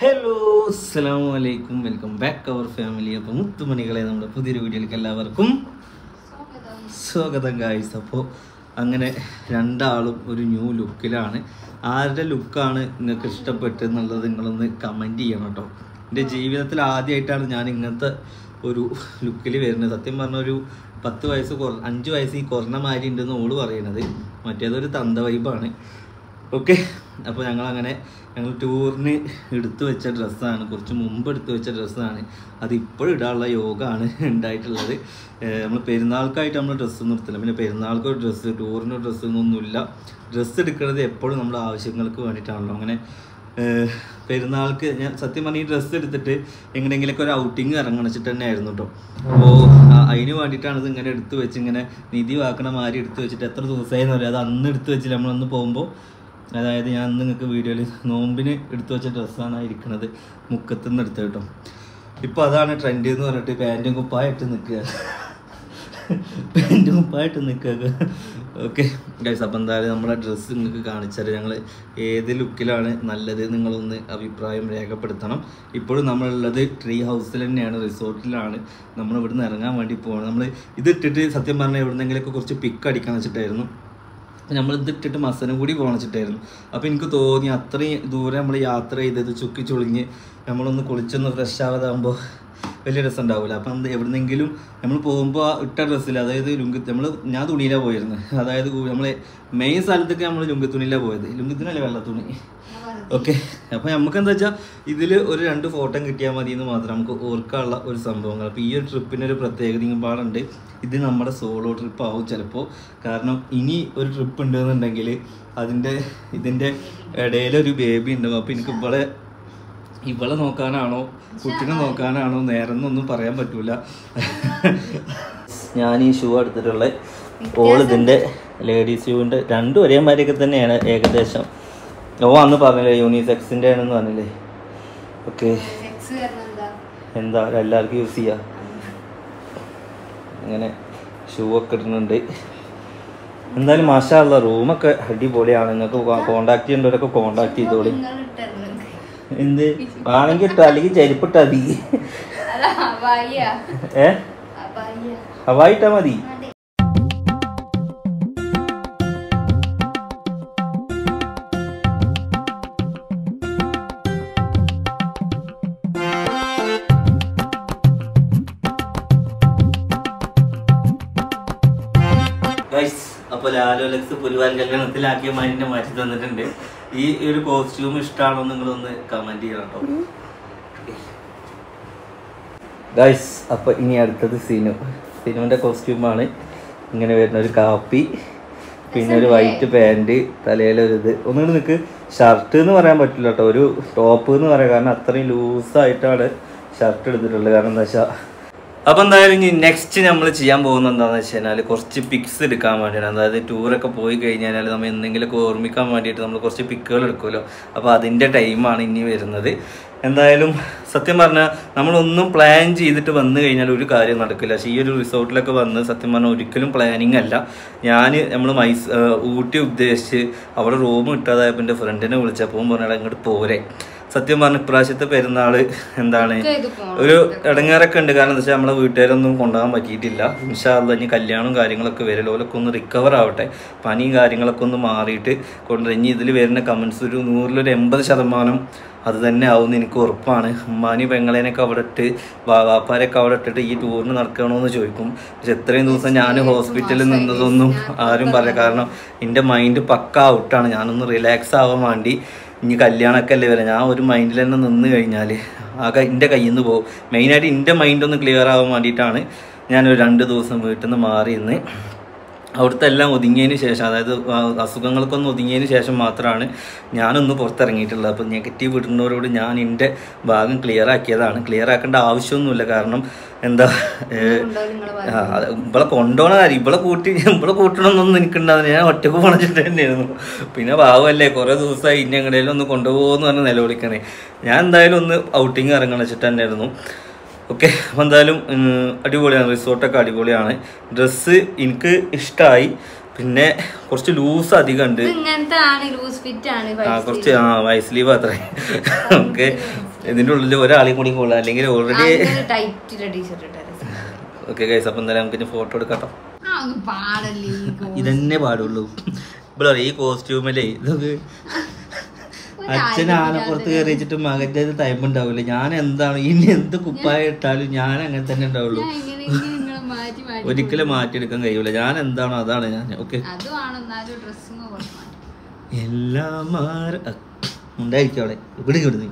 Hello അസ്സലാമു അലൈക്കും, welcome back അവർ family. അപ്പോൾ മുത്തുമണികളെ നമ്മുടെ പുതിയൊരു വീഡിയോയിലേക്ക് എല്ലാവർക്കും സ്വാഗതം ഗായ്സ്. അപ്പോൾ അങ്ങനെ രണ്ടാളും ഒരു ന്യൂ ലുക്കിലാണ്. ആരുടെ ലുക്കാണ് നിങ്ങൾക്ക് ഇഷ്ടപ്പെട്ടത് എന്നുള്ളത് നിങ്ങളൊന്ന് കമൻറ്റ് ചെയ്യണം കേട്ടോ. എൻ്റെ ജീവിതത്തിൽ ആദ്യമായിട്ടാണ് ഞാൻ ഇങ്ങനത്തെ ഒരു ലുക്കിൽ വരുന്നത്. സത്യം പറഞ്ഞ ഒരു 10 വയസ്സ് 5 വയസ്സ് ഈ കുറഞ്ഞ മാതിരി ഉണ്ടെന്ന് ഓള് പറയണത്. മറ്റേതൊരു തന്ത വൈബാണ്. ഓക്കെ, അപ്പോൾ ഞങ്ങൾ ടൂറിന് എടുത്തു വെച്ച ഡ്രസ്സാണ്, കുറച്ച് മുമ്പ് എടുത്തു വെച്ച ഡ്രസ്സാണ്. അത് ഇപ്പോഴും ഇടാനുള്ള യോഗമാണ് ഉണ്ടായിട്ടുള്ളത്. നമ്മൾ പെരുന്നാൾക്കായിട്ട് നമ്മൾ ഡ്രസ്സൊന്നും എടുത്തില്ല. പിന്നെ പെരുന്നാൾക്കൊരു ഡ്രസ്സ്, ടൂറിനൊരു ഡ്രസ്സ് ഒന്നുമില്ല. ഡ്രസ്സ് എടുക്കുന്നത് എപ്പോഴും നമ്മുടെ ആവശ്യങ്ങൾക്ക് വേണ്ടിയിട്ടാണല്ലോ. അങ്ങനെ പെരുന്നാൾക്ക് ഞാൻ സത്യം പറഞ്ഞാൽ ഈ ഡ്രസ്സ് എടുത്തിട്ട് എങ്ങനെയെങ്കിലൊക്കെ ഒരു ഔട്ടിങ് ഇറങ്ങണിച്ചിട്ട് തന്നെ ആയിരുന്നു കേട്ടോ. അപ്പോൾ അതിന് വേണ്ടിയിട്ടാണ് ഇത് ഇങ്ങനെ എടുത്തു വെച്ച് ഇങ്ങനെ നിധി വാക്കണ മാതിരി എടുത്തു വെച്ചിട്ട് എത്ര ദിവസമായെന്ന് പറയാം. അത് അന്ന് എടുത്തു വെച്ചില്ല, നമ്മളന്ന് പോകുമ്പോൾ. അതായത് ഞാൻ അന്ന് നിങ്ങൾക്ക് വീഡിയോയിൽ നോമ്പിന് എടുത്തു വെച്ച ഡ്രസ്സാണ് ഇരിക്കുന്നത്, മുക്കത്തുനിന്ന് എടുത്തത് കേട്ടോ. ഇപ്പോൾ അതാണ് ട്രെൻഡ് എന്ന് പറഞ്ഞിട്ട് പാൻറ്റും കുപ്പായിട്ട് നിൽക്കുക. ഓക്കെ ഗൈസ്, അപ്പം എന്തായാലും നമ്മുടെ ഡ്രസ്സ് നിങ്ങൾക്ക് കാണിച്ചാൽ ഞങ്ങൾ ഏത് ലുക്കിലാണ് നല്ലത് നിങ്ങളൊന്ന് അഭിപ്രായം രേഖപ്പെടുത്തണം. ഇപ്പോഴും നമ്മളുള്ളത് ട്രീ ഹൗസിൽ തന്നെയാണ്, റിസോർട്ടിലാണ്. നമ്മൾ ഇവിടുന്ന് ഇറങ്ങാൻ വേണ്ടി പോകണം. നമ്മൾ ഇതിട്ടിട്ട് സത്യം പറഞ്ഞാൽ എവിടുന്നെങ്കിലൊക്കെ കുറച്ച് പിക്ക് അടിക്കാൻ വെച്ചിട്ടായിരുന്നു. നമ്മൾ ഇതിട്ടിട്ട് മസനും കൂടി പോകണിച്ചിട്ടായിരുന്നു. അപ്പോൾ എനിക്ക് തോന്നി അത്രയും ദൂരം നമ്മൾ യാത്ര ചെയ്തത് ചുക്കി ചുളിഞ്ഞ് നമ്മളൊന്ന് കുളിച്ചൊന്ന് ഫ്രഷ് ആവാതാകുമ്പോൾ വലിയ രസം ഉണ്ടാവില്ല. അപ്പം എവിടുന്നെങ്കിലും നമ്മൾ പോകുമ്പോൾ ഇട്ട ഡ്രസ്സിൽ, അതായത് ഞാൻ തുണിയിലാണ് പോയിരുന്നത്. അതായത് നമ്മൾ മെയിൻ സ്ഥലത്തൊക്കെ നമ്മൾ ലുങ്കിത്തുണിയിലാണ് പോയത്. ലുങ്കിത്തുണല്ലേ, വെള്ളത്തുണി. ഓക്കെ, അപ്പോൾ നമുക്ക് എന്താ വെച്ചാൽ ഇതിൽ ഒരു 2 ഫോട്ടോ കിട്ടിയാൽ മതി എന്ന് മാത്രം നമുക്ക് ഓർക്കാനുള്ള ഒരു സംഭവങ്ങൾ. അപ്പോൾ ഈ ഒരു ട്രിപ്പിനൊരു പ്രത്യേകതയും പാടുണ്ട്. ഇത് നമ്മുടെ സോളോ ട്രിപ്പ് ആവും ചിലപ്പോൾ. കാരണം ഇനി ഒരു ട്രിപ്പ് ഉണ്ടെന്നുണ്ടെങ്കിൽ ഇതിൻ്റെ ഇടയിലൊരു ബേബി ഉണ്ടാവും. അപ്പോൾ എനിക്ക് ഇവളെ നോക്കാനാണോ കുട്ടീനെ നോക്കാനാണോ നേരെന്നൊന്നും പറയാൻ പറ്റൂല. ഞാൻ ഈ ഷൂ എടുത്തിട്ടുള്ള ഇതിൻ്റെ ലേഡീസ് ഷൂവിൻ്റെ രണ്ടും ഒരേമാതിരിയൊക്കെ തന്നെയാണ് ഏകദേശം. അന്ന് പറഞ്ഞില്ലേ യൂണിസെക്സിൻ്റെ ആണെന്ന് പറഞ്ഞില്ലേ. ഓക്കെ, എന്താ എല്ലാവർക്കും യൂസ് ചെയ്യാം. അങ്ങനെ ഷൂ ഒക്കെ ഇടുന്നുണ്ട്. എന്തായാലും മാഷാ അല്ലാഹ് റൂമൊക്കെ അടിപൊളിയാണ്. നിങ്ങൾക്ക് കോണ്ടാക്ട് ചെയ്യേണ്ടവരൊക്കെ കോണ്ടാക്ട് ചെയ്തോളി. എന്ത് ആണെങ്കിൽ ഇട്ടോ, അല്ലെങ്കിൽ ചെരുപ്പിട്ടാ മതി. ഹവായിട്ടാ മതി. അപ്പോൾ ലാലോലക്സ് പുലിവാൽ കല്യാണത്തിലാക്കിയ മൈൻഡിനെ മാറ്റി തന്നിട്ടുണ്ട്. ഈ ഒരു കോസ്റ്റ്യൂം ഇഷ്ടമാണോ നിങ്ങളൊന്ന് കമന്റ് ചെയ്യണം കേട്ടോ ഗൈസ്. അപ്പോൾ ഇനി അടുത്തത് സിനുവിൻ്റെ കോസ്റ്റ്യൂമാണ്. ഇങ്ങനെ വരുന്ന ഒരു കാപ്പി, പിന്നെ ഒരു വൈറ്റ് പാൻറ്, തലയിലൊരിത്. ഒന്നുകൂടി നിൽക്ക്, ഷർട്ട് എന്ന് പറയാൻ പറ്റില്ല കേട്ടോ, ഒരു ടോപ്പ് എന്ന് പറയാം. കാരണം അത്രയും ലൂസായിട്ടാണ് ഷർട്ട് എടുത്തിട്ടുള്ളത്. കാരണം എന്താ വെച്ചാൽ അപ്പോൾ എന്തായാലും ഇനി നെക്സ്റ്റ് നമ്മൾ ചെയ്യാൻ പോകുന്നത് എന്താണെന്ന് വെച്ച് കഴിഞ്ഞാൽ കുറച്ച് പിക്സ് എടുക്കാൻ വേണ്ടിയാണ്. അതായത് ടൂറൊക്കെ പോയി കഴിഞ്ഞാൽ നമ്മൾ എന്തെങ്കിലുമൊക്കെ ഓർമ്മിക്കാൻ വേണ്ടിയിട്ട് നമ്മൾ കുറച്ച് പിക്കുകൾ എടുക്കുമല്ലോ. അപ്പോൾ അതിൻ്റെ ടൈമാണ് ഇനി വരുന്നത്. എന്തായാലും സത്യം പറഞ്ഞാൽ നമ്മളൊന്നും പ്ലാൻ ചെയ്തിട്ട് വന്നു കഴിഞ്ഞാൽ ഒരു കാര്യം നടക്കില്ല. പക്ഷേ ഈ ഒരു റിസോർട്ടിലൊക്കെ വന്ന് സത്യം പറഞ്ഞാൽ ഒരിക്കലും പ്ലാനിങ് അല്ല. നമ്മൾ ഊട്ടി ഉദ്ദേശിച്ച് അവിടെ റൂം കിട്ടാതായപ്പോൾ എൻ്റെ ഫ്രണ്ടിനെ വിളിച്ചപ്പോൾ പറഞ്ഞാൽ അങ്ങോട്ട് പോരെ. സത്യം പറഞ്ഞ ഇപ്രാവശ്യത്തെ പെരുന്നാൾ എന്താണ് ഒരു ഇടങ്ങേറൊക്കെ ഉണ്ട്. കാരണം എന്താ വെച്ചാൽ നമ്മളെ വീട്ടുകാരൊന്നും കൊണ്ടുപോകാൻ പറ്റിയിട്ടില്ല. ഇൻഷാ അല്ലാഹ് ഇനി കല്യാണവും കാര്യങ്ങളൊക്കെ വരല്ലോ, ഓലൊക്കെ ഒന്ന് റിക്കവർ ആവട്ടെ, പനിയും കാര്യങ്ങളൊക്കെ ഒന്ന് മാറിയിട്ട് കൊണ്ടുവരും. ഇനി ഇതിൽ വരുന്ന കമൻസ് ഒരു 100-ൽ 80% അത് തന്നെ ആവുമെന്ന് എനിക്ക് ഉറപ്പാണ്. ഉമ്മാനി പെങ്ങളേനൊക്കെ അവിടെ ഇട്ട് വാപ്പാരൊക്കെ അവിടെ ഇട്ടിട്ട് ഈ ടൂറിന് നടക്കണമെന്ന് ചോദിക്കും. പക്ഷെ എത്രയും ദിവസം ഞാൻ ഹോസ്പിറ്റലിൽ നിന്നതൊന്നും ആരും പറയാം. കാരണം എൻ്റെ മൈൻഡ് പക്ക ഔട്ടാണ്. ഞാനൊന്ന് റിലാക്സ് ആവാൻ വേണ്ടി ഇനി കല്യാണമൊക്കെ അല്ലേ വരാം, ഞാൻ ഒരു മൈൻഡിൽ തന്നെ നിന്ന് കഴിഞ്ഞാൽ എൻ്റെ കയ്യിൽ നിന്ന് പോകും. മെയിനായിട്ട് എൻ്റെ മൈൻഡ് ഒന്ന് ക്ലിയർ ആവാൻ വേണ്ടിയിട്ടാണ് ഞാനൊരു 2 ദിവസം വീട്ടിൽ നിന്ന് മാറി നിന്ന് അവിടുത്തെ എല്ലാം ഒതുങ്ങിയതിന് ശേഷം, അതായത് അസുഖങ്ങൾക്കൊന്ന് ഒതുങ്ങിയതിന് ശേഷം മാത്രമാണ് ഞാനൊന്ന് പുറത്തിറങ്ങിയിട്ടുള്ളത്. അപ്പോൾ നെഗറ്റീവ് ഇടുന്നവരോട് ഞാൻ എൻ്റെ ഭാഗം ക്ലിയർ ആക്കിയതാണ്. ക്ലിയർ ആക്കേണ്ട ആവശ്യമൊന്നുമില്ല. കാരണം എന്താ ഇവളെ കൊണ്ടുപോകണ കാര്യം, ഇവളെ കൂട്ടണമെന്നൊന്നും എനിക്കുണ്ടാകുന്നില്ല. ഞാൻ ഒറ്റക്ക് പണിച്ചിട്ട് തന്നെയായിരുന്നു. പിന്നെ പാവമല്ലേ, കുറേ ദിവസമായി ഇനി എങ്ങനെയും ഒന്ന് കൊണ്ടുപോകുമെന്ന് പറഞ്ഞ് നിലവിളിക്കണേ. ഞാൻ എന്തായാലും ഒന്ന് ഔട്ടിങ് ഇറങ്ങണം വെച്ചിട്ട് തന്നെയായിരുന്നു. ഓക്കെ, അപ്പോൾ എന്തായാലും അടിപൊളിയാണ്, റിസോർട്ടൊക്കെ അടിപൊളിയാണ്. ഡ്രസ്സ് എനിക്ക് ഇഷ്ടമായി. പിന്നെ കുറച്ച് ലൂസ് അധികം ഉണ്ട്, കുറച്ച് വൈസ് സ്ലീവ് അത്രേ. ഓക്കെ, ഇതിൻ്റെ ഉള്ളിൽ ഒരാളെയും കൂടി കൊള്ളാം, അല്ലെങ്കിൽ ഓൾറെഡി ഓക്കെ ഗൈസ്. അപ്പം എന്തായാലും നമുക്ക് ഇനി ഫോട്ടോ എടുക്കാം. ഇതന്നെ പാടുള്ളൂ. ഇവിടെ ഈ കോസ്റ്റ്യൂമല്ലേ ഇതൊക്കെ അച്ഛൻ ആനപ്പുറത്ത് കയറി വെച്ചിട്ട് മകൻ്റെ ടൈം ഉണ്ടാവില്ല. ഞാൻ എന്താണ് ഇനി എന്ത് കുപ്പായ ഇട്ടാലും ഞാൻ അങ്ങനെ തന്നെ ഉണ്ടാവുള്ളൂ. ഒരിക്കലും മാറ്റിയെടുക്കാൻ കഴിയൂല. ഞാൻ എന്താണോ അതാണ് ഞാൻ. ഓക്കെ എല്ലാം ഉണ്ടായിരിക്കും അവിടെ ഇവിടെ കിടന്നു.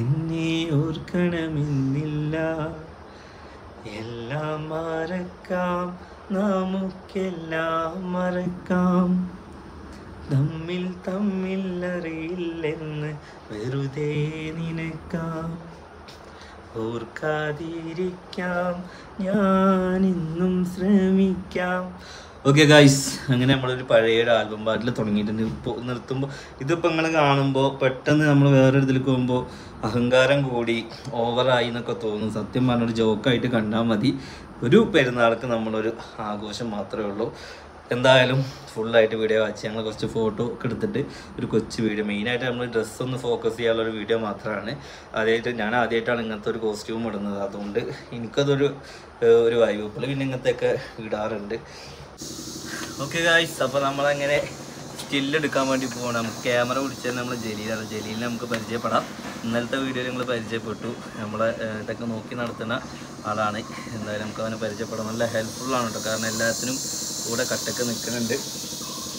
എന്നെ ഓർക്കണമെന്നില്ല, എല്ലാം മറക്കാം, നമുക്കെല്ലാം മറക്കാം, തമ്മിൽ തമ്മിൽ അറിയില്ലെന്ന് വെറുതെ നിനക്കാം, ഓർക്കാതിരിക്കാം, ഞാനിന്നും ശ്രമിക്കാം. ഓക്കെ ഗൈസ്, അങ്ങനെ നമ്മളൊരു പഴയ ആൽബം പാട്ടിൽ തുടങ്ങിയിട്ടുണ്ട്. ഇപ്പോൾ നിർത്തുമ്പോൾ ഇതിപ്പോൾ നിങ്ങൾ കാണുമ്പോൾ പെട്ടെന്ന് നമ്മൾ വേറൊരു ഇതിലേക്ക് പോകുമ്പോൾ അഹങ്കാരം കൂടി ഓവറായി എന്നൊക്കെ തോന്നും. സത്യം പറഞ്ഞൊരു ജോക്കായിട്ട് കണ്ടാൽ മതി. ഒരു പെരുന്നാൾക്ക് നമ്മളൊരു ആഘോഷം മാത്രമേ ഉള്ളൂ. എന്തായാലും ഫുള്ളായിട്ട് വീഡിയോ വാച്ച് ഞങ്ങൾ കുറച്ച് ഫോട്ടോ ഒക്കെ എടുത്തിട്ട് ഒരു കൊച്ചു വീഡിയോ, മെയിനായിട്ട് നമ്മൾ ഡ്രസ്സൊന്ന് ഫോക്കസ് ചെയ്യാനുള്ളൊരു വീഡിയോ മാത്രമാണ്. ഞാൻ ആദ്യമായിട്ടാണ് ഇങ്ങനത്തെ ഒരു കോസ്റ്റ്യൂം ഇടുന്നത്. അതുകൊണ്ട് എനിക്കതൊരു വൈബ്. ഇപ്പോൾ പിന്നെ ഇങ്ങനത്തെയൊക്കെ ഇടാറുണ്ട്. ഓക്കെ ഗായ്സ്, അപ്പോൾ നമ്മളങ്ങനെ സ്റ്റില്ലെടുക്കാൻ വേണ്ടി പോകണം. നമുക്ക് ക്യാമറ പിടിച്ചാൽ നമ്മൾ ജലീലാണ്. ജലീലിനെ നമുക്ക് പരിചയപ്പെടാം. ഇന്നലത്തെ വീഡിയോയിൽ ഞങ്ങൾ പരിചയപ്പെട്ടു. നമ്മളെ ഇതൊക്കെ നോക്കി നടത്തുന്ന ആളാണ്. എന്തായാലും നമുക്ക് അവനെ പരിചയപ്പെടാം. നല്ല ഹെൽപ്ഫുള്ളാണ് കേട്ടോ, കാരണം എല്ലാത്തിനും കൂടെ കട്ടൊക്കെ നിൽക്കുന്നുണ്ട്.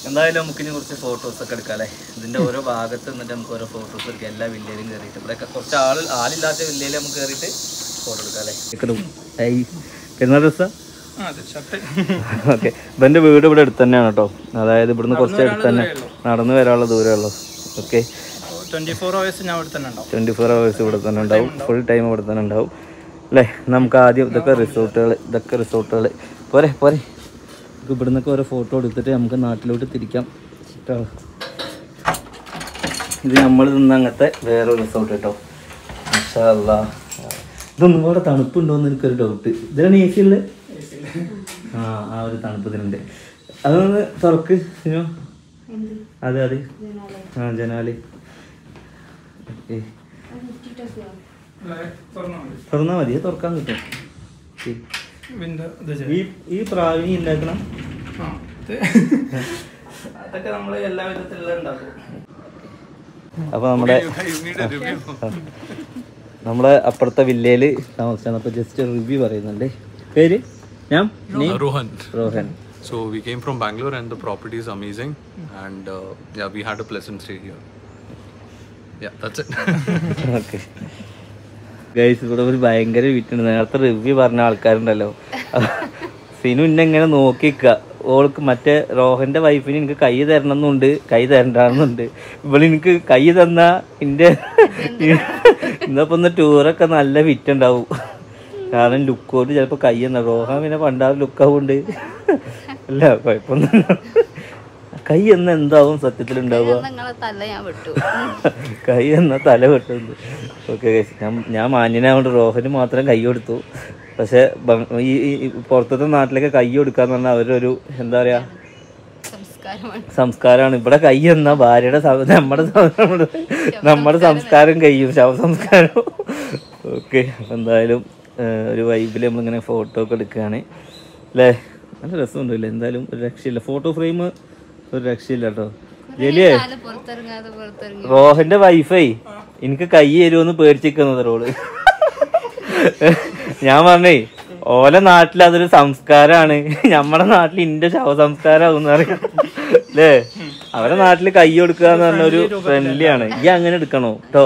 എന്തായാലും നമുക്കിനി കുറച്ച് ഫോട്ടോസൊക്കെ എടുക്കാം അല്ലേ. ഇതിൻ്റെ ഓരോ ഭാഗത്ത് നിന്നിട്ട് നമുക്ക് ഓരോ ഫോട്ടോസ് എടുക്കാം. എല്ലാ വില്ലേലും കയറിയിട്ട് ഇവിടെയൊക്കെ കുറച്ച് ആളില്ലാത്ത വില്ലേയിൽ നമുക്ക് കയറിയിട്ട് ഫോട്ടോ എടുക്കാം അല്ലേ. പെരുന്നാൾ ഡ്രസ്സാ? ഓക്കെ. ഇവൻ്റെ വീട് ഇവിടെ അടുത്ത് തന്നെയാണ് കേട്ടോ. അതായത് ഇവിടുന്ന് കുറച്ച് അടുത്ത് തന്നെ നടന്നു വരാനുള്ള ദൂരമുള്ളൂ. ഓക്കെ. 24 hours ഇവിടെ തന്നെ ഉണ്ടാവും. ഫുൾ ടൈം ഇവിടെ തന്നെ ഉണ്ടാവും അല്ലേ. നമുക്ക് ആദ്യം ഇതൊക്കെ റിസോർട്ടുകൾ പോരെ പോരെ. നമുക്ക് ഇവിടെ നിന്നൊക്കെ ഓരോ ഫോട്ടോ എടുത്തിട്ട് നമുക്ക് നാട്ടിലോട്ട് തിരിക്കാം കേട്ടോ. ഇത് നമ്മൾ നിന്ന് അങ്ങനത്തെ വേറെ റിസോർട്ട് കേട്ടോ. മാഷാ അല്ലാ. ഇതൊന്നും കൂടെ തണുപ്പുണ്ടോയെന്ന് എനിക്കൊരു ഡൗട്ട്. ഇതിലാണ് എ സി ഉള്ളത്? ആ ഒരു തണുപ്പ് ഇതിനുണ്ട്. അതൊന്ന് തുറക്ക്. അതെ ജനാല് തുറന്നാ മതി. തുറക്കാൻ കിട്ടും. ഈ പ്രാവിനി ഉണ്ടാക്കണം. അതൊക്കെ നമ്മൾ എല്ലാ വിധത്തിലുള്ള ഉണ്ടാക്കും. അപ്പൊ നമ്മുടെ അപ്പുറത്തെ വില്ലയില് താമസിച്ചാണ്. അപ്പൊ ജസ്റ്റ് റിവ്യൂ പറയുന്നുണ്ട്. പേര്? Rohan. So we came from Bangalore and the property is amazing and yeah, we had a pleasant stay here. Yeah, that's it. Okay. Guys, ഇവിടെ ഒരു ഭയങ്കര വീട്ടുണ്ട്. നേരത്തെ റിവ്യൂ പറഞ്ഞ ആൾക്കാരുണ്ടല്ലോ, സിനു എന്നെ ഇങ്ങനെ നോക്കിക്ക. ഓൾക്ക് മറ്റേ റോഹന്റെ വൈഫിന് എനിക്ക് കൈ തരണമെന്നുണ്ട്, കൈ തരണ്ടെന്നുണ്ട്. ഇവിടെ എനിക്ക് കൈ തന്നാ എൻ്റെ ഇന്നപ്പോ ഒന്ന് ടൂറൊക്കെ നല്ല വിറ്റുണ്ടാവും. കാരണം ലുക്കോട്ട് ചിലപ്പോൾ കൈ എന്നാ. റോഹൻ പിന്നെ പണ്ടാറ് ലുക്കാവുണ്ട്. അല്ല കുഴപ്പമൊന്നുമില്ല. കൈ എന്ന എന്താവും സത്യത്തിലുണ്ടാവുക? കൈ എന്ന തല വെട്ടുന്നു. ഓക്കെ. ഞാൻ മാന്യനായതുകൊണ്ട് റോഹന് മാത്രം കൈ കൊടുത്തു. പക്ഷെ ഈ പുറത്തത്തെ നാട്ടിലൊക്കെ കൈ കൊടുക്കാന്ന് പറഞ്ഞാൽ അവരൊരു എന്താ പറയാ സംസ്കാരമാണ്. ഇവിടെ കൈ എന്നാ ഭാര്യയുടെ നമ്മുടെ സംസ്കാരം കഴിയും, ശവസംസ്കാരം. ഓക്കെ. എന്തായാലും ഒരു വൈബിൽ നമ്മളിങ്ങനെ ഫോട്ടോ ഒക്കെ എടുക്കുകയാണ് അല്ലേ. നല്ല രസമുണ്ടല്ലേ. എന്തായാലും ഒരു രക്ഷയില്ല. ഫോട്ടോ ഫ്രെയിം ഒരു രക്ഷയില്ല കേട്ടോ. ജലിയേ, റോഹന്റെ വൈഫേ എനിക്ക് കൈ തരുമെന്ന് പേടിച്ചിരിക്കുന്നത് റോള്. ഞാൻ പറഞ്ഞേ ഓല നാട്ടിൽ അതൊരു സംസ്കാരാണ്. നമ്മുടെ നാട്ടിൽ ഇന്റെ ശവസംസ്കാരാവും അറിയാം അല്ലേ. അവരുടെ നാട്ടില് കൈ കൊടുക്കുക എന്ന് പറഞ്ഞ ഒരു ഫ്രണ്ട്ലിയാണ്. ഈ അങ്ങനെ എടുക്കണോ കേട്ടോ.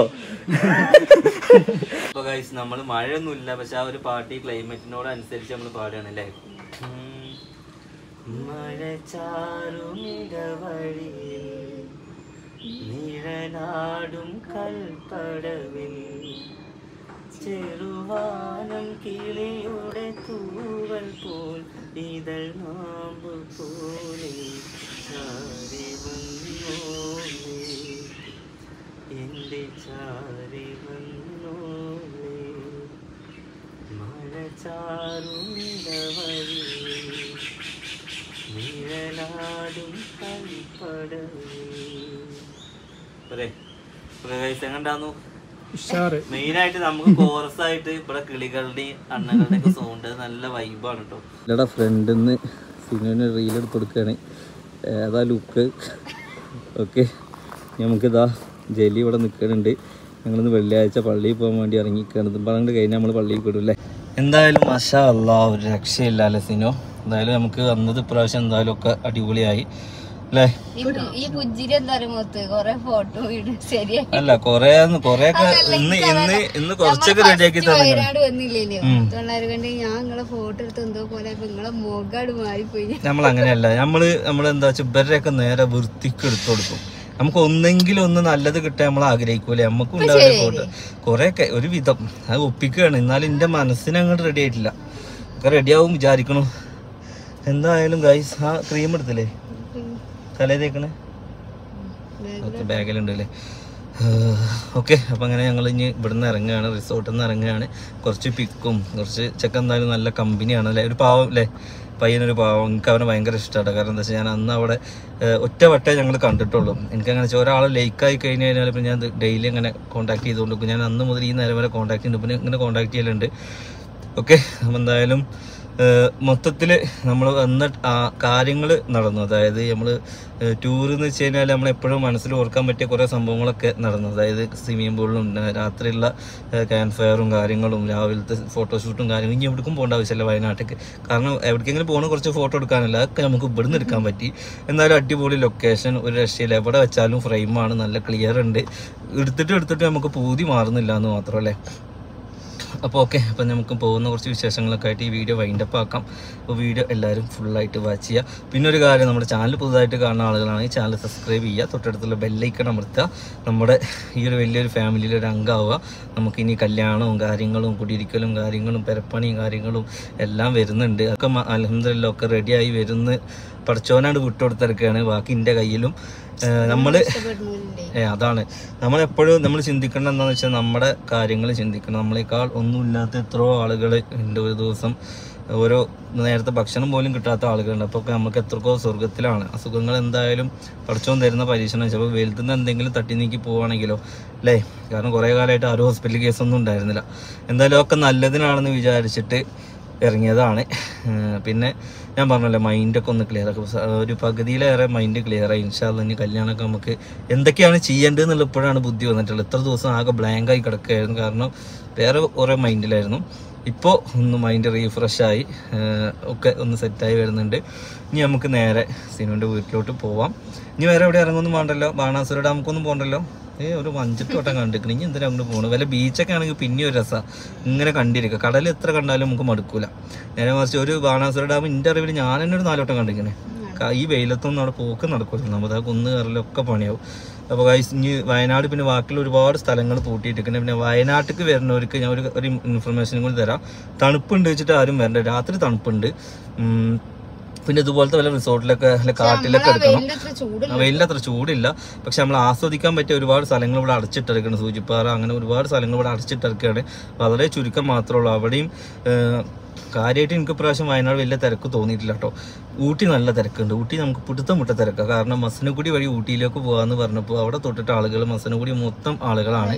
അപ്പൊ ഗൈസ്, നമ്മൾ മഴയൊന്നുമില്ല, പക്ഷെ ആ ഒരു പാർട്ടി ക്ലൈമറ്റിനോട് അനുസരിച്ച് നമ്മൾ പാടുകയാണ് അല്ലേ. മഴ ചാറുമിടവഴിയിൽ നിഴലാടും കൽപ്പടവിൽ ചെറുവാനം കിളിയുടെ തൂവൽ പോൽ ഇതൾ നാമ്പ് പോലെ ചാരി വന്നോളേ, എൻ്റെ ചാരി വന്നോളേ. മഴ ചാറുമിടവഴിയിൽ നിഴലാടും കൽപ്പടവിൽ. എങ്ങണ്ടാന്നു ഉഷാറ്. മെയിനായിട്ട് നമുക്ക് കോറസ് ആയിട്ട് ഇവിടെ കിളികളുടെയും അണ്ണകളുടെ ഒക്കെ സൗണ്ട് നല്ല വൈബാണ് കേട്ടോ. ഇവിടെ ഫ്രണ്ടിന്ന് സിനിമ റീൽ എടുത്ത് കൊടുക്കുകയാണ്. ഏതാ ലുക്ക്. ഓക്കെ, നമുക്കിതാ ജലി ഇവിടെ നിൽക്കുന്നുണ്ട്. ഞങ്ങളിന്ന് വെള്ളിയാഴ്ച പള്ളിയിൽ പോകാൻ വേണ്ടി ഇറങ്ങിക്കുന്നത് പറഞ്ഞിട്ട് കഴിഞ്ഞാൽ നമ്മൾ പള്ളിയിൽ വിടും അല്ലേ. എന്തായാലും മാഷാ അല്ലാഹ് ഒരു രക്ഷയില്ല അല്ലേ സിനോ. എന്തായാലും നമുക്ക് വന്നത് ഇപ്രാവശ്യം എന്തായാലും ഒക്കെ അടിപൊളിയായി അല്ലേ. അല്ല കൊറേയൊക്കെ ഇന്ന് കുറച്ചൊക്കെ റെഡിയാക്കി നമ്മൾ അങ്ങനെയല്ല. നമ്മളെന്താ വെച്ചാൽ ഇവരുടെയൊക്കെ നേരെ വൃത്തിക്ക് എടുത്തു കൊടുക്കും. നമുക്ക് ഒന്നെങ്കിലും ഒന്ന് നല്ലത് കിട്ടാൻ നമ്മൾ ആഗ്രഹിക്കൂലേ. നമുക്കും ഉണ്ടാവില്ല ഫോട്ടോ കൊറേയൊക്കെ ഒരു വിധം അത് ഒപ്പിക്കുകയാണ്. എന്നാലും എന്റെ മനസ്സിന് അങ്ങോട്ട് റെഡി ആയിട്ടില്ല. ഒക്കെ റെഡിയാവും വിചാരിക്കണു. എന്തായാലും ഗൈസ് ആ ക്രീം എടുത്തില്ലേ തലേ തേക്കണേ. ഓക്കെ ബാഗിലുണ്ട് അല്ലേ. ഓക്കെ, അപ്പം അങ്ങനെ ഞങ്ങൾ ഇനി ഇവിടുന്ന് ഇറങ്ങുകയാണ്, റിസോർട്ടിൽ നിന്ന് ഇറങ്ങുകയാണ്. കുറച്ച് പിക്കും കുറച്ച് ചെക്ക എന്തായാലും നല്ല കമ്പനിയാണ് അല്ലേ. ഒരു പാവം അല്ലേ പയ്യനൊരു പാവം. എനിക്ക് അവനെ ഭയങ്കര ഇഷ്ടമാണ്. കാരണം എന്താ വെച്ചാൽ ഞാൻ അന്ന് അവിടെ ഒറ്റ വട്ടേ ഞങ്ങൾ കണ്ടിട്ടുള്ളൂ. എനിക്കങ്ങനെ വെച്ചാൽ ഒരാൾ ലേക്കായി കഴിഞ്ഞ് കഴിഞ്ഞാൽ ഇപ്പം ഞാൻ ഡെയിലി അങ്ങനെ കോൺടാക്ട് ചെയ്തുകൊണ്ട് ഞാൻ അന്ന് മുതൽ ഈ നേരം വരെ കോൺടാക്ട് ചെയ്യുന്നുണ്ട്. പിന്നെ ഇങ്ങനെ കോൺടാക്ട് ചെയ്യലുണ്ട്. ഓക്കെ, അപ്പം എന്തായാലും മൊത്തത്തിൽ നമ്മൾ വന്ന കാര്യങ്ങൾ നടന്നു. അതായത് നമ്മൾ ടൂറെന്ന് വെച്ച് കഴിഞ്ഞാൽ നമ്മളെപ്പോഴും മനസ്സിൽ ഓർക്കാൻ പറ്റിയ കുറേ സംഭവങ്ങളൊക്കെ നടന്നു. അതായത് സ്വിമ്മിംഗ് പൂളിലും രാത്രിയുള്ള ക്യാമ്പ് ഫയറും കാര്യങ്ങളും രാവിലത്തെ ഫോട്ടോഷൂട്ടും കാര്യങ്ങളും. ഇനി എവിടേക്കും പോകേണ്ട ആവശ്യമില്ല വയനാട്ടിലേക്ക്. കാരണം എവിടേക്കെങ്കിലും പോകണം കുറച്ച് ഫോട്ടോ എടുക്കാനല്ല, അതൊക്കെ നമുക്ക് ഇവിടുന്ന് എടുക്കാൻ പറ്റി. എന്തായാലും അടിപൊളി ലൊക്കേഷൻ, ഒരു രക്ഷയില്ല. എവിടെ വെച്ചാലും ഫ്രെയിമാണ്, നല്ല ക്ലിയർ ഉണ്ട്. എടുത്തിട്ട് നമുക്ക് പൂതി മാറുന്നില്ല എന്ന് മാത്രമല്ലേ. അപ്പോൾ ഓക്കെ, അപ്പം നമുക്ക് പോകുന്ന കുറച്ച് വിശേഷങ്ങളൊക്കെ ആയിട്ട് ഈ വീഡിയോ വൈൻഡപ്പ് ആക്കാം. അപ്പോൾ വീഡിയോ എല്ലാവരും ഫുള്ളായിട്ട് വാച്ച് ചെയ്യുക. പിന്നെ ഒരു കാര്യം, നമ്മുടെ ചാനൽ പുതുതായിട്ട് കാണുന്ന ആളുകളാണെങ്കിൽ ചാനൽ സബ്സ്ക്രൈബ് ചെയ്യുക, തൊട്ടടുത്തുള്ള ബെല്ലൈക്കൺ അമർത്തുക. നമ്മുടെ ഈ ഒരു വലിയൊരു ഫാമിലിയിൽ ഒരു അംഗമാവുക. നമുക്കിനി കല്യാണവും കാര്യങ്ങളും കുടിയിരിക്കലും കാര്യങ്ങളും പെരപ്പണിയും കാര്യങ്ങളും എല്ലാം വരുന്നുണ്ട്. ഒക്കെ അൽഹംദുലില്ലാഹ് ഒക്കെ റെഡിയായി വരുന്ന പഠിച്ചോനാണ്ട് വിട്ടുകൊടുത്തിരിക്കുകയാണ്. ബാക്കി എൻ്റെ കയ്യിലും. നമ്മൾ അതാണ് നമ്മളെപ്പോഴും നമ്മൾ ചിന്തിക്കണം എന്താണെന്ന് വെച്ചാൽ നമ്മുടെ കാര്യങ്ങൾ ചിന്തിക്കണം. നമ്മളെക്കാൾ ഒന്നുമില്ലാത്ത എത്രയോ ആളുകൾ ഉണ്ട്. ഒരു ദിവസം ഓരോ നേരത്തെ ഭക്ഷണം പോലും കിട്ടാത്ത ആളുകളുണ്ട്. അപ്പോൾ നമുക്ക് എത്രക്കോ സ്വർഗത്തിലാണ്. അസുഖങ്ങൾ എന്തായാലും പഠിച്ചോൻ തരുന്ന പരീക്ഷണം. ചിലപ്പോൾ വെലുത്തുനിന്ന് എന്തെങ്കിലും തട്ടി നീക്കി പോവുകയാണെങ്കിലോ അല്ലേ. കാരണം കുറേ കാലമായിട്ട് ആരും ഹോസ്പിറ്റൽ കേസൊന്നും ഉണ്ടായിരുന്നില്ല. എന്തായാലും ഒക്കെ നല്ലതിനാണെന്ന് വിചാരിച്ചിട്ട് ഇറങ്ങിയതാണ്. പിന്നെ ഞാൻ പറഞ്ഞല്ലോ മൈൻഡൊക്കെ ഒന്ന് ക്ലിയർ ആക്കും. ഒരു പകുതിയിലേറെ മൈൻഡ് ക്ലിയർ ആയി. ഇൻഷാ അല്ലാഹ് ഇനി കല്യാണമൊക്കെ നമുക്ക് എന്തൊക്കെയാണ് ചെയ്യേണ്ടതെന്നുള്ള ഇപ്പോഴാണ് ബുദ്ധി വന്നിട്ടുള്ളത്. ഇത്ര ദിവസം ആകെ ബ്ലാങ്കായി കിടക്കുകയായിരുന്നു. കാരണം വേറെ കുറേ മൈൻഡിലായിരുന്നു. ഇപ്പോൾ ഒന്ന് മൈൻഡ് റീഫ്രഷായി ഒക്കെ ഒന്ന് സെറ്റായി വരുന്നുണ്ട്. ഇനി നമുക്ക് നേരെ സിനുവിൻ്റെ വീട്ടിലോട്ട് പോവാം. ഇനി വേറെ എവിടെ ഇറങ്ങുമൊന്നും വേണ്ടല്ലോ. ബാണാസുര ഡാമൊക്കൊന്നും പോകണ്ടല്ലോ. ഒരു 5 വട്ടം കണ്ടിരിക്കണം. ഇനി എന്തിനാ അങ്ങോട്ട് പോകണം. വല്ല ബീച്ചൊക്കെ ആണെങ്കിൽ പിന്നെ ഒരു രസമാണ് ഇങ്ങനെ കണ്ടിരിക്കുക. കടൽ എത്ര കണ്ടാലും നമുക്ക് മടുക്കൂല. നേരെ മറിച്ച് ഒരു ബാണാസുര ഡാം എൻ്റെ അറിവിൽ ഞാൻ തന്നെ ഒരു 4 വട്ടം കണ്ടിരിക്കണേ. ഈ വെയിലത്തൊന്നും അവിടെ പോക്ക് നടക്കില്ല. നമുക്ക് ആ കുന്ന് കയറലൊക്കെ പണിയാവും. അപ്പോൾ ഇനി വയനാട് പിന്നെ ബാക്കിയുള്ള ഒരുപാട് സ്ഥലങ്ങൾ പൂട്ടിയിട്ടിരിക്കുന്നത്. പിന്നെ വയനാട്ടിലേക്ക് വരുന്നവർക്ക് ഞാൻ ഒരു ഇൻഫർമേഷനും കൂടി തരാം. തണുപ്പുണ്ട് വെച്ചിട്ട് ആരും വരണ്ട. രാത്രി തണുപ്പുണ്ട്. പിന്നെ ഇതുപോലത്തെ വല്ല റിസോർട്ടിലൊക്കെ അല്ല കാട്ടിലൊക്കെ എടുക്കണം. വെയിലിൻ്റെ അത്ര ചൂടില്ല. പക്ഷെ നമ്മൾ ആസ്വദിക്കാൻ പറ്റിയ ഒരുപാട് സ്ഥലങ്ങൾ ഇവിടെ അടച്ചിട്ടിരിക്കണം. സൂചിപ്പാറ അങ്ങനെ ഒരുപാട് സ്ഥലങ്ങൾ ഇവിടെ അടച്ചിട്ടിരിക്കുകയാണ്. വളരെ ചുരുക്കം മാത്രമേ ഉള്ളൂ. അവിടെയും കാര്യമായിട്ട് എനിക്ക് ഇപ്രാവശ്യം വയനാട് വലിയ തിരക്ക് തോന്നിയിട്ടില്ല കേട്ടോ. ഊട്ടി നല്ല തിരക്കുണ്ട്. ഊട്ടി നമുക്ക് പിടുത്തം വിട്ട തിരക്കാണ്. കാരണം മസനഗുഡി വഴി ഊട്ടിയിലേക്ക് പോകാമെന്ന് പറഞ്ഞപ്പോൾ അവിടെ തൊട്ടിട്ട് ആളുകൾ മസനഗുഡി മൊത്തം ആളുകളാണ്.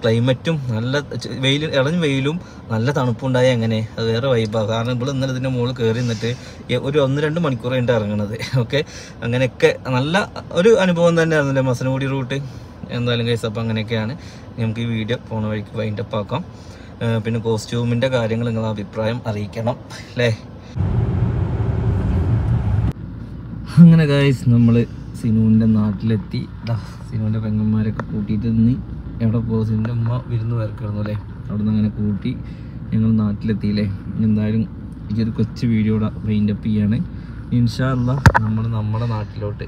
ക്ലൈമറ്റും നല്ല വെയിൽ, ഇളഞ്ഞ വെയിലും നല്ല തണുപ്പുണ്ടായി. എങ്ങനെ അത് വേറെ വൈബാണ്. കാരണം ഇവിടെ ഇന്നലെ ഇതിൻ്റെ മുകളിൽ കയറി നിന്നിട്ട് ഒരു 1-2 മണിക്കൂർ കഴിഞ്ഞിട്ട് ഇറങ്ങണത്. ഓക്കെ, അങ്ങനെയൊക്കെ നല്ല ഒരു അനുഭവം തന്നെയായിരുന്നില്ലേ മസനഗുഡി റൂട്ട്. എന്തായാലും കേസ് അപ്പം അങ്ങനെയൊക്കെയാണ്. നമുക്ക് ഈ വീഡിയോ പോണ വഴിക്ക് വൈൻഡപ്പ് ആക്കാം. പിന്നെ കോസ്റ്റ്യൂമിൻ്റെ കാര്യങ്ങൾ നിങ്ങളുടെ അഭിപ്രായം അറിയിക്കണം അല്ലേ. അങ്ങനെ ഗൈസ് നമ്മൾ സിനുവിൻ്റെ നാട്ടിലെത്തി. സിനുവിൻ്റെ പെങ്ങന്മാരൊക്കെ കൂട്ടിയിട്ട് നിന്ന് എവിടെ പോകും. സിനുവിൻ്റെ ഉമ്മ വിരുന്ന് പേർക്കിടുന്നു അല്ലേ. അവിടെ നിന്ന് അങ്ങനെ കൂട്ടി ഞങ്ങൾ നാട്ടിലെത്തിയില്ലേ. എന്തായാലും ഈ ഒരു കൊച്ചു വീഡിയോയുടെ വൈൻഡപ്പ് ചെയ്യാണ്. ഇൻഷാ അല്ലാഹ് നമ്മൾ നമ്മുടെ നാട്ടിലോട്ട്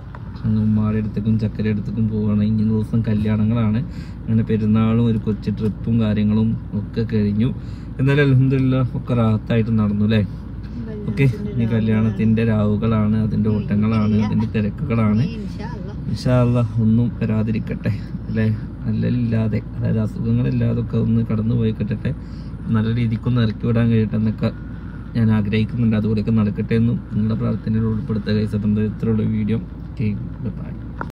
ഉമ്മാടെ അടുത്തേക്കും ചക്കര അടുത്തേക്കും പോവുകയാണ്. ഇനി ദിവസം കല്യാണങ്ങളാണ്. അങ്ങനെ പെരുന്നാളും ഒരു കൊച്ചു ട്രിപ്പും കാര്യങ്ങളും ഒക്കെ കഴിഞ്ഞു. എന്തായാലും അൽഹംദുലില്ലാഹ് ഒക്കെ റാഹത്തായിട്ട് നടന്നു അല്ലേ. ഓക്കെ, ഇനി കല്യാണത്തിൻ്റെ രാവുകളാണ്, അതിൻ്റെ ഓട്ടങ്ങളാണ്, അതിൻ്റെ തിരക്കുകളാണ്. ഇൻഷാ അല്ലാഹ് ഒന്നും വരാതിരിക്കട്ടെ അല്ലേ. നല്ലതില്ലാതെ അതായത് അസുഖങ്ങളില്ലാതൊക്കെ ഒന്ന് കടന്നു പോയി കിട്ടട്ടെ. നല്ല രീതിക്കൊന്ന് ഇറക്കി വിടാൻ കഴിയട്ടെ എന്നൊക്കെ ഞാൻ ആഗ്രഹിക്കുന്നുണ്ട്. അതുപോലെയൊക്കെ നടക്കട്ടെ എന്നും നിങ്ങളുടെ പ്രാർത്ഥനയിൽ ഉൾപ്പെടുത്തുക. ഇത്രയുള്ള വീഡിയോ. ബൈ.